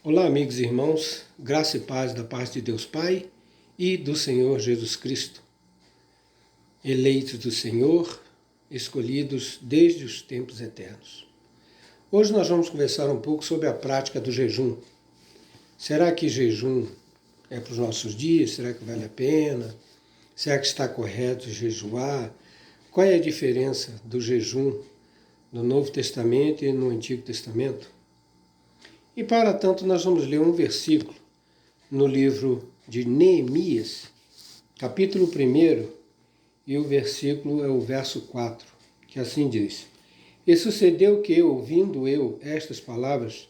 Olá, amigos e irmãos, graça e paz da parte de Deus Pai e do Senhor Jesus Cristo. Eleitos do Senhor, escolhidos desde os tempos eternos. Hoje nós vamos conversar um pouco sobre a prática do jejum. Será que jejum é para os nossos dias? Será que vale a pena? Será que está correto jejuar? Qual é a diferença do jejum no Novo Testamento e no Antigo Testamento? E para tanto nós vamos ler um versículo no livro de Neemias, capítulo 1, e o versículo é o verso 4, que assim diz: E sucedeu que, ouvindo eu estas palavras,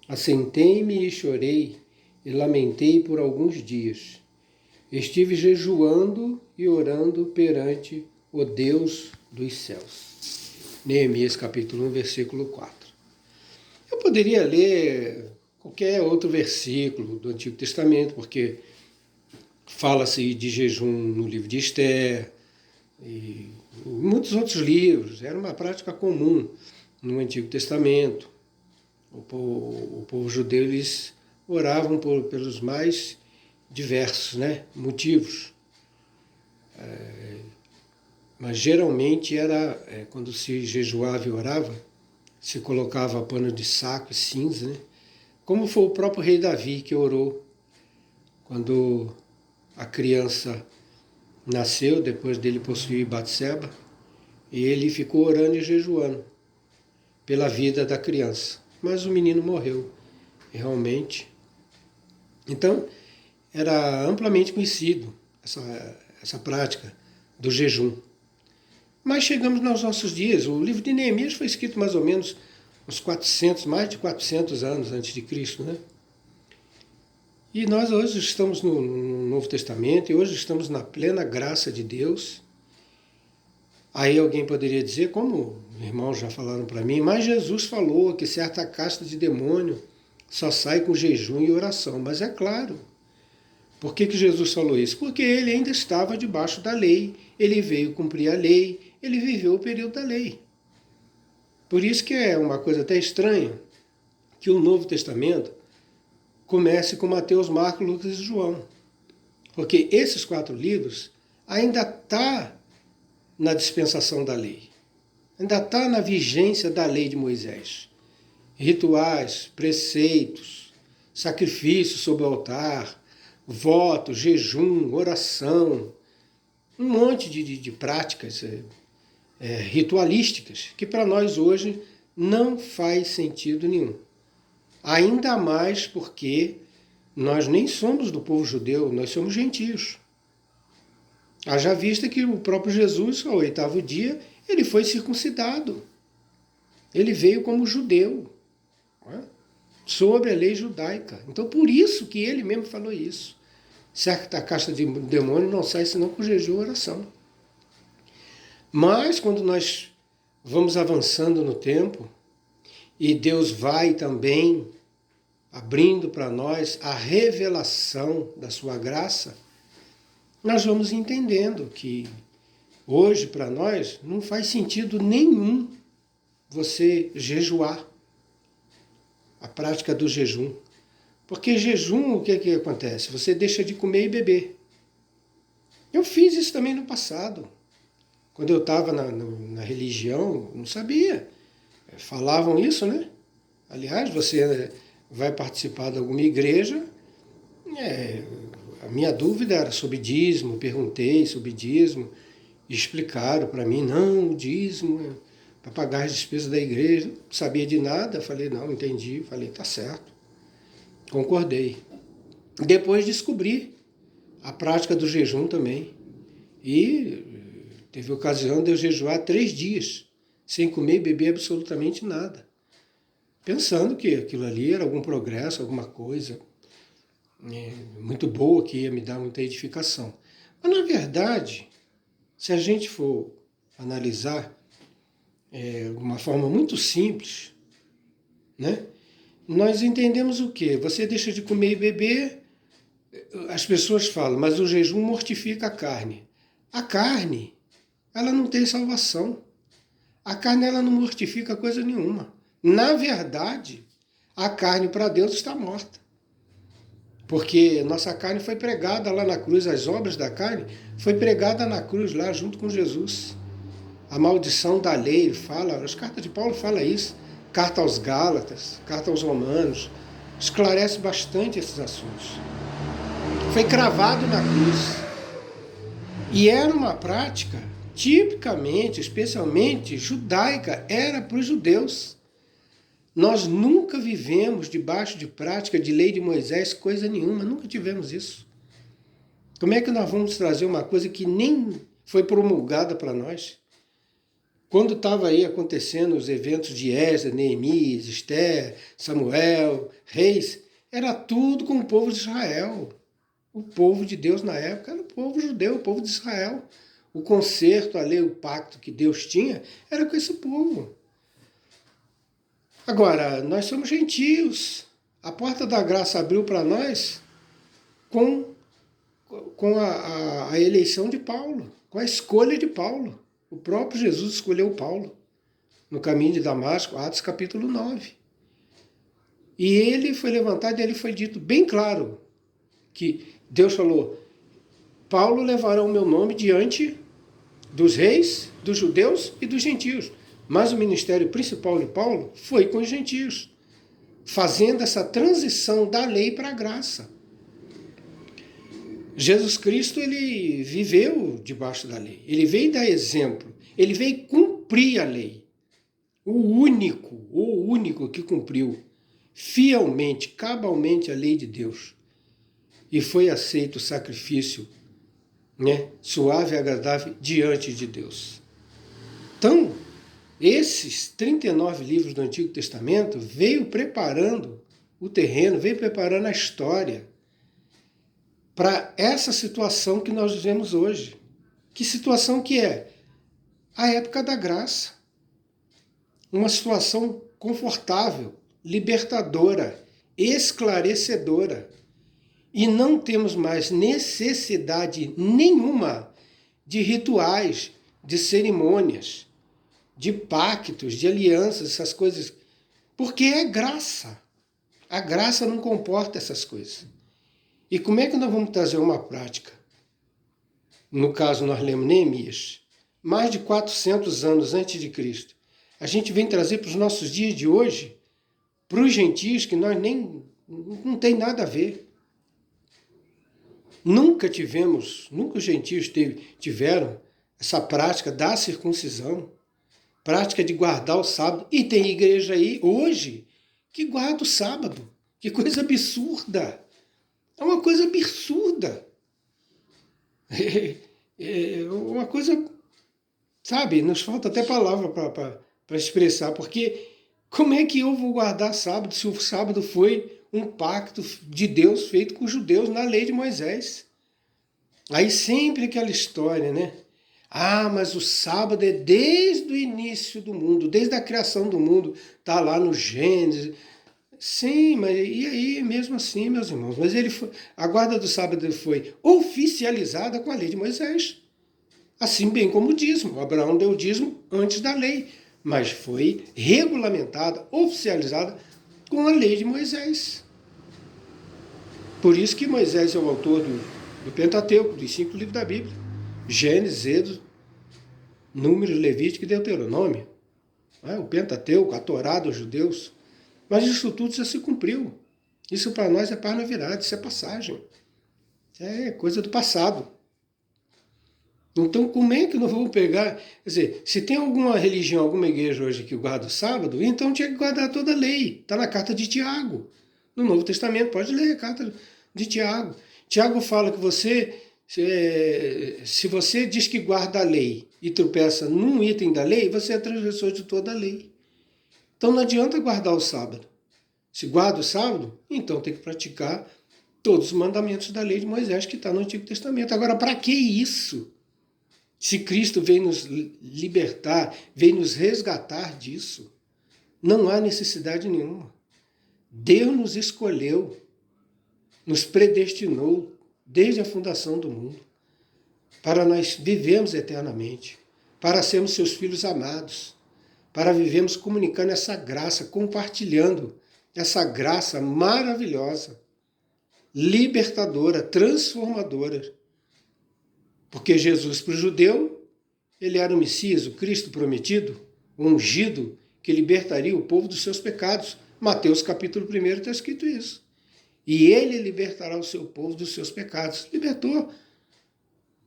assentei-me e chorei e lamentei por alguns dias. Estive jejuando e orando perante o Deus dos céus. Neemias capítulo 1, versículo 4. Eu poderia ler qualquer outro versículo do Antigo Testamento, porque fala-se de jejum no livro de Esther e em muitos outros livros. Era uma prática comum no Antigo Testamento. O povo judeu, eles oravam pelos mais diversos motivos. Mas geralmente era, quando se jejuava e orava, se colocava pano de saco e cinza, como foi o próprio rei Davi que orou quando a criança nasceu, depois dele possuir Batseba, e ele ficou orando e jejuando pela vida da criança. Mas o menino morreu, realmente. Então, era amplamente conhecido essa prática do jejum. Mas chegamos nos nossos dias. O livro de Neemias foi escrito mais ou menos uns mais de 400 anos antes de Cristo, E nós hoje estamos no Novo Testamento e hoje estamos na plena graça de Deus. Aí alguém poderia dizer, como irmãos já falaram para mim, mas Jesus falou que certa casta de demônio só sai com jejum e oração. Mas é claro. Por que Jesus falou isso? Porque ele ainda estava debaixo da lei, ele veio cumprir a lei, ele viveu o período da lei. Por isso que é uma coisa até estranha que o Novo Testamento comece com Mateus, Marcos, Lucas e João. Porque esses 4 livros ainda estão na dispensação da lei. Ainda está na vigência da lei de Moisés. Rituais, preceitos, sacrifícios sobre o altar, voto, jejum, oração, um monte de práticas ritualísticas que para nós hoje não faz sentido nenhum. Ainda mais porque nós nem somos do povo judeu, nós somos gentios. Haja vista que o próprio Jesus, ao 8º dia, ele foi circuncidado. Ele veio como judeu, sobre a lei judaica. Então por isso que ele mesmo falou isso. Certa casta de demônio não sai senão com jejum e oração. Mas quando nós vamos avançando no tempo e Deus vai também abrindo para nós a revelação da sua graça, nós vamos entendendo que hoje para nós não faz sentido nenhum você jejuar, a prática do jejum. Porque jejum, o que acontece? Você deixa de comer e beber. Eu fiz isso também no passado. Quando eu estava na religião, não sabia. Falavam isso, Aliás, você vai participar de alguma igreja, a minha dúvida era sobre dízimo, perguntei sobre dízimo, e explicaram para mim, não, o dízimo é para pagar as despesas da igreja. Não sabia de nada, falei, não, entendi, falei, tá certo, concordei. Depois descobri a prática do jejum também, e teve ocasião de eu jejuar 3 dias, sem comer e beber absolutamente nada, pensando que aquilo ali era algum progresso, alguma coisa muito boa, que ia me dar muita edificação. Mas, na verdade, se a gente for analisar de uma forma muito simples, nós entendemos o quê? Você deixa de comer e beber, as pessoas falam, mas o jejum mortifica a carne. A carne, ela não tem salvação. A carne, ela não mortifica coisa nenhuma. Na verdade, a carne para Deus está morta. Porque nossa carne foi pregada lá na cruz, as obras da carne foi pregada na cruz lá junto com Jesus. A maldição da lei, ele fala, as cartas de Paulo falam isso, carta aos Gálatas, carta aos Romanos, esclarece bastante esses assuntos. Foi cravado na cruz. E era uma prática tipicamente, especialmente judaica, era para os judeus. Nós nunca vivemos debaixo de prática de lei de Moisés, coisa nenhuma, nunca tivemos isso. Como é que nós vamos trazer uma coisa que nem foi promulgada para nós? Quando estava aí acontecendo os eventos de Esdras, Neemias, Esther, Samuel, Reis, era tudo com o povo de Israel. O povo de Deus na época era o povo judeu, o povo de Israel. O concerto, a lei, o pacto que Deus tinha era com esse povo. Agora, nós somos gentios. A porta da graça abriu para nós com a eleição de Paulo, com a escolha de Paulo. O próprio Jesus escolheu Paulo no caminho de Damasco, Atos capítulo 9. E ele foi levantado e ele foi dito bem claro que Deus falou: Paulo levará o meu nome diante dos reis, dos judeus e dos gentios. Mas o ministério principal de Paulo foi com os gentios, fazendo essa transição da lei para a graça. Jesus Cristo, ele viveu debaixo da lei. Ele veio dar exemplo. Ele veio cumprir a lei. O único que cumpriu fielmente, cabalmente a lei de Deus. E foi aceito o sacrifício, né, suave e agradável diante de Deus. Então, esses 39 livros do Antigo Testamento veio preparando o terreno, veio preparando a história para essa situação que nós vivemos hoje. Que situação que é? A época da graça. Uma situação confortável, libertadora, esclarecedora. E não temos mais necessidade nenhuma de rituais, de cerimônias, de pactos, de alianças, essas coisas. Porque é graça. A graça não comporta essas coisas. E como é que nós vamos trazer uma prática? No caso, nós lemos Neemias, mais de 400 anos antes de Cristo. A gente vem trazer para os nossos dias de hoje, para os gentios, que nós nem não tem nada a ver. Nunca os gentios tiveram essa prática da circuncisão, prática de guardar o sábado. E tem igreja aí, hoje, que guarda o sábado. Que coisa absurda! É uma coisa absurda. É uma coisa, sabe, nos falta até palavra para expressar, porque como é que eu vou guardar sábado se o sábado foi um pacto de Deus feito com os judeus na lei de Moisés? Aí sempre aquela história, né? Ah, mas o sábado é desde o início do mundo, desde a criação do mundo, tá lá no Gênesis. Sim, mas e aí, mesmo assim, meus irmãos? Mas a guarda do sábado foi oficializada com a lei de Moisés. Assim bem como o dízimo. Abraão deu o dízimo antes da lei, mas foi regulamentada, oficializada com a lei de Moisés. Por isso que Moisés é o autor do Pentateuco, dos 5 livros da Bíblia. Gênesis, Êxodo, Números, Levítico e Deuteronômio. O Pentateuco, a Torá dos judeus. Mas isso tudo já se cumpriu. Isso para nós é paz-novidade, isso é passagem. É coisa do passado. Então, como é que nós vamos pegar... Quer dizer, se tem alguma religião, alguma igreja hoje que guarda o sábado, então tinha que guardar toda a lei. Está na carta de Tiago. No Novo Testamento, pode ler a carta de Tiago. Tiago fala que se você diz que guarda a lei e tropeça num item da lei, você é transgressor de toda a lei. Então não adianta guardar o sábado. Se guarda o sábado, então tem que praticar todos os mandamentos da lei de Moisés que está no Antigo Testamento. Agora, para que isso? Se Cristo veio nos libertar, veio nos resgatar disso, não há necessidade nenhuma. Deus nos escolheu, nos predestinou desde a fundação do mundo, para nós vivermos eternamente, para sermos seus filhos amados, para vivermos comunicando essa graça, compartilhando essa graça maravilhosa, libertadora, transformadora. Porque Jesus, para o judeu, ele era o Messias, o Cristo prometido, o ungido, que libertaria o povo dos seus pecados. Mateus capítulo 1 está escrito isso. E ele libertará o seu povo dos seus pecados. Libertou,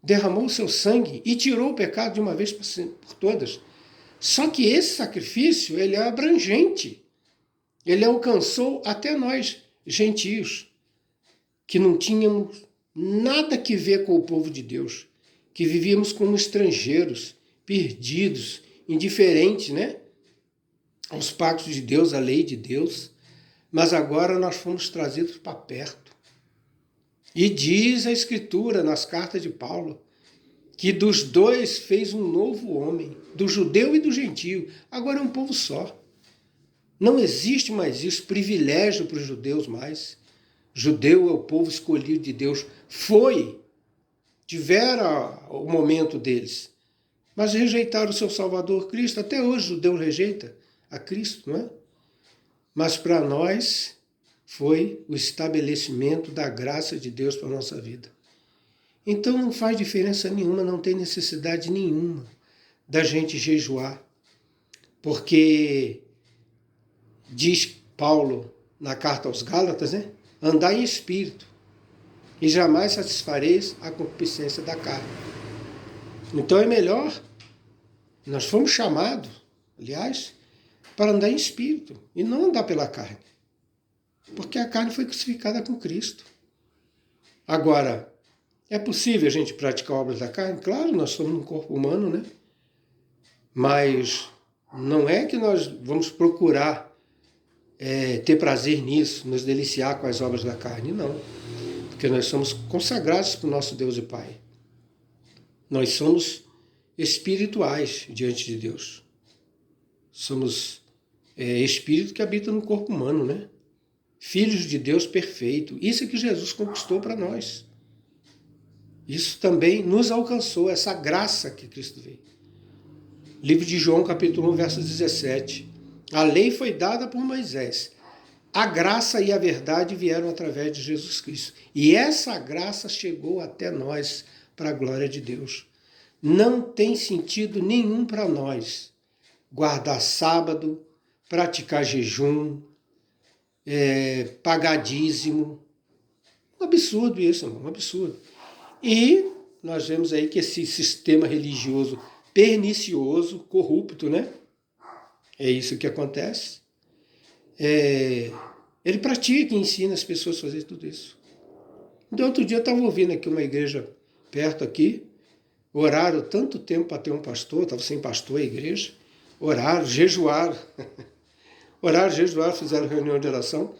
derramou o seu sangue e tirou o pecado de uma vez por todas. Só que esse sacrifício, ele é abrangente. Ele alcançou até nós, gentios, que não tínhamos nada que ver com o povo de Deus, que vivíamos como estrangeiros, perdidos, indiferentes, né? Aos pactos de Deus, à lei de Deus. Mas agora nós fomos trazidos para perto. E diz a Escritura, nas cartas de Paulo, que dos dois fez um novo homem, do judeu e do gentio. Agora é um povo só. Não existe mais isso, privilégio para os judeus mais. Judeu é o povo escolhido de Deus. Tiveram o momento deles. Mas rejeitaram o seu Salvador Cristo. Até hoje o judeu rejeita a Cristo, não é? Mas para nós foi o estabelecimento da graça de Deus para a nossa vida. Então não faz diferença nenhuma, não tem necessidade nenhuma da gente jejuar. Porque diz Paulo na carta aos Gálatas, né? Andai em espírito e jamais satisfareis a concupiscência da carne. Então é melhor, nós fomos chamados, aliás, para andar em espírito e não andar pela carne. Porque a carne foi crucificada com Cristo. Agora, é possível a gente praticar obras da carne? Claro, nós somos um corpo humano, né? Mas não é que nós vamos procurar ter prazer nisso, nos deliciar com as obras da carne, não. Porque nós somos consagrados para o nosso Deus e Pai. Nós somos espirituais diante de Deus. Somos espírito que habita no corpo humano, né? Filhos de Deus perfeito. Isso é que Jesus conquistou para nós. Isso também nos alcançou, essa graça que Cristo veio. Livro de João, capítulo 1, verso 17. A lei foi dada por Moisés. A graça e a verdade vieram através de Jesus Cristo. E essa graça chegou até nós para a glória de Deus. Não tem sentido nenhum para nós guardar sábado, praticar jejum, pagar dízimo. Um absurdo isso, irmão, um absurdo. E nós vemos aí que esse sistema religioso pernicioso, corrupto, né? É isso que acontece. Ele pratica e ensina as pessoas a fazer tudo isso. Então, outro dia eu estava ouvindo aqui uma igreja perto aqui, oraram tanto tempo para ter um pastor, estava sem pastor a igreja, oraram, jejuaram. Oraram, jejuaram, fizeram reunião de oração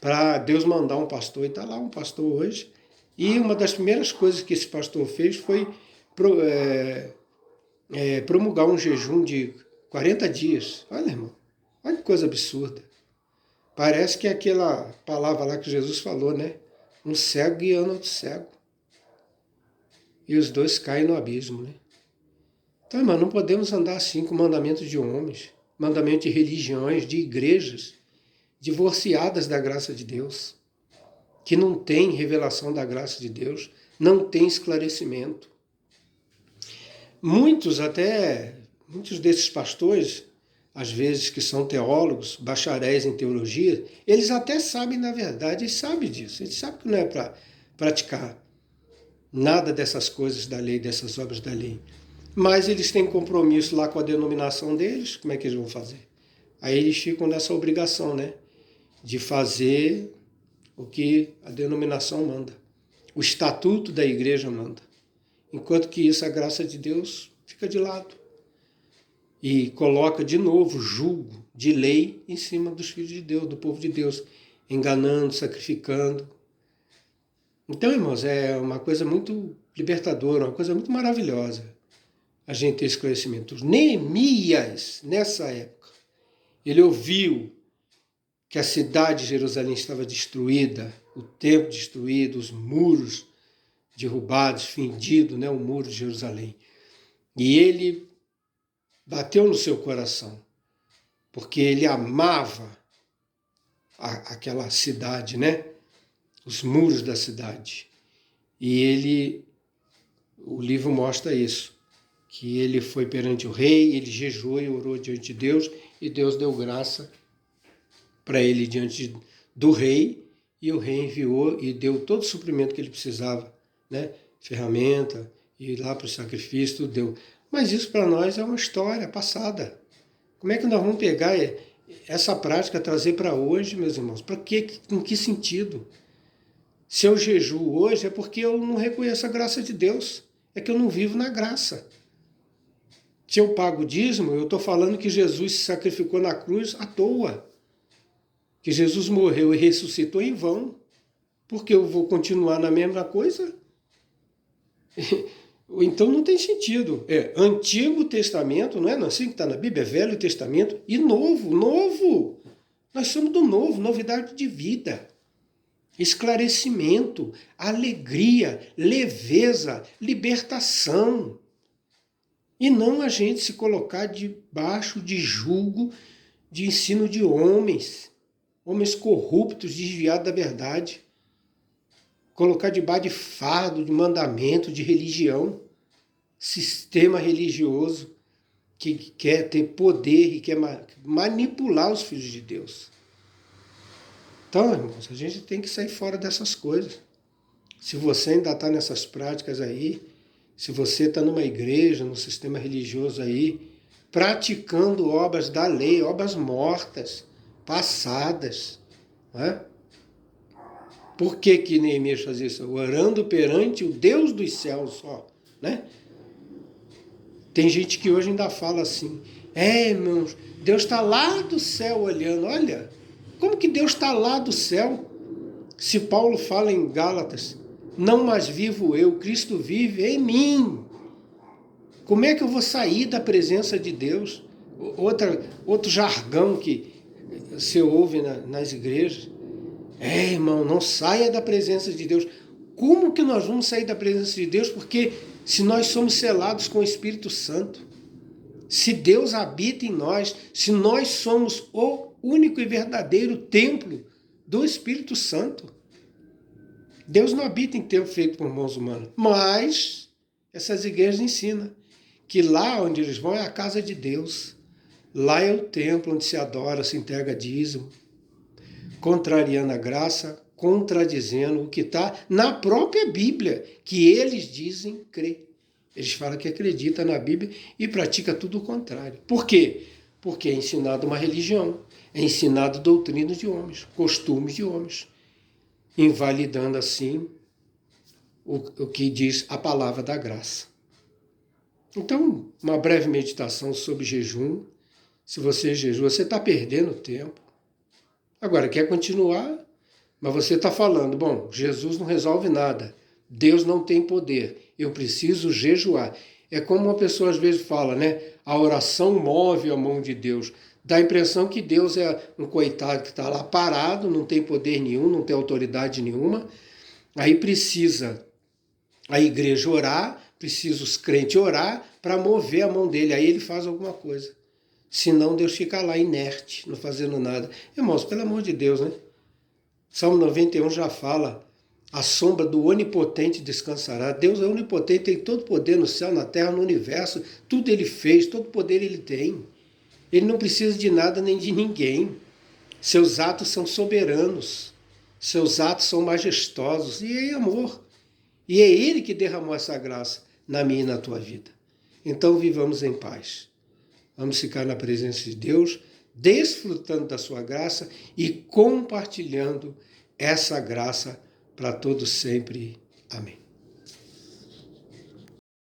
para Deus mandar um pastor. E está lá um pastor hoje. E uma das primeiras coisas que esse pastor fez foi promulgar um jejum de 40 dias. Olha, irmão, olha que coisa absurda. Parece que é aquela palavra lá que Jesus falou, né? Um cego guiando outro cego. E os dois caem no abismo, né? Então, irmão, não podemos andar assim com mandamentos de homens, mandamentos de religiões, de igrejas, divorciadas da graça de Deus, que não tem revelação da graça de Deus, não tem esclarecimento. Muitos desses pastores, às vezes que são teólogos, bacharéis em teologia, eles até sabem, na verdade, eles sabem disso, eles sabem que não é para praticar nada dessas coisas da lei, dessas obras da lei. Mas eles têm compromisso lá com a denominação deles, como é que eles vão fazer? Aí eles ficam nessa obrigação, né? De fazer o que a denominação manda. O estatuto da igreja manda. Enquanto que isso, a graça de Deus fica de lado. E coloca de novo julgo de lei em cima dos filhos de Deus, do povo de Deus, enganando, sacrificando. Então, irmãos, é uma coisa muito libertadora, uma coisa muito maravilhosa a gente ter esse conhecimento. Neemias, nessa época, ele ouviu que a cidade de Jerusalém estava destruída, o templo destruído, os muros derrubados, fendido, né, o muro de Jerusalém. E ele bateu no seu coração, porque ele amava aquela cidade, né? Os muros da cidade. E o livro mostra isso, que ele foi perante o rei, ele jejuou e orou diante de Deus, e Deus deu graça para ele diante do rei, e o rei enviou e deu todo o suprimento que ele precisava, né? Ferramenta, ir lá para o sacrifício, tudo deu. Mas isso para nós é uma história passada. Como é que nós vamos pegar essa prática, trazer para hoje, meus irmãos? Para quê? Em que sentido? Se eu jejuo hoje é porque eu não reconheço a graça de Deus. É que eu não vivo na graça. Se eu pago o dízimo, eu estou falando que Jesus se sacrificou na cruz à toa. Que Jesus morreu e ressuscitou em vão. Porque eu vou continuar na mesma coisa? Então não tem sentido. É Antigo Testamento, não é assim que está na Bíblia? É Velho Testamento e Novo. Novo! Nós somos do novo, novidade de vida. Esclarecimento, alegria, leveza, libertação. E não a gente se colocar debaixo de julgo, de ensino de homens corruptos, desviados da verdade. Colocar debaixo de fardo, de mandamento, de religião, sistema religioso que quer ter poder e quer manipular os filhos de Deus. Então, irmãos, a gente tem que sair fora dessas coisas. Se você ainda está nessas práticas aí, se você está numa igreja, num sistema religioso aí, praticando obras da lei, obras mortas, passadas, não é? Por que Neemias fazia isso? Orando perante o Deus dos céus só, né? Tem gente que hoje ainda fala assim, irmãos, Deus está lá do céu olhando. Olha, como que Deus está lá do céu? Se Paulo fala em Gálatas, não mais vivo eu, Cristo vive em mim. Como é que eu vou sair da presença de Deus? Outro jargão que você ouve nas igrejas. Irmão, não saia da presença de Deus. Como que nós vamos sair da presença de Deus? Porque se nós somos selados com o Espírito Santo, se Deus habita em nós, se nós somos o único e verdadeiro templo do Espírito Santo, Deus não habita em templo feito por mãos humanas. Mas essas igrejas ensinam que lá onde eles vão é a casa de Deus. Lá é o templo onde se adora, se entrega dízimo, contrariando a graça, contradizendo o que está na própria Bíblia, que eles dizem crer. Eles falam que acredita na Bíblia e pratica tudo o contrário. Por quê? Porque é ensinado uma religião, é ensinado doutrina de homens, costumes de homens, invalidando assim o que diz a palavra da graça. Então, uma breve meditação sobre jejum. Se você jejua, você está perdendo tempo. Agora, quer continuar, mas você está falando, bom, Jesus não resolve nada, Deus não tem poder, eu preciso jejuar. É como uma pessoa às vezes fala, né? A oração move a mão de Deus. Dá a impressão que Deus é um coitado que está lá parado, não tem poder nenhum, não tem autoridade nenhuma. Aí precisa a igreja orar, precisa os crentes orar para mover a mão dele. Aí ele faz alguma coisa. Senão Deus fica lá inerte, não fazendo nada. Irmãos, pelo amor de Deus, né? Salmo 91 já fala, a sombra do onipotente descansará. Deus é onipotente, tem todo poder no céu, na terra, no universo. Tudo ele fez, todo poder ele tem. Ele não precisa de nada nem de ninguém. Seus atos são soberanos. Seus atos são majestosos. E é amor. E é ele que derramou essa graça na minha e na tua vida. Então vivamos em paz. Vamos ficar na presença de Deus, desfrutando da sua graça e compartilhando essa graça para todos sempre. Amém.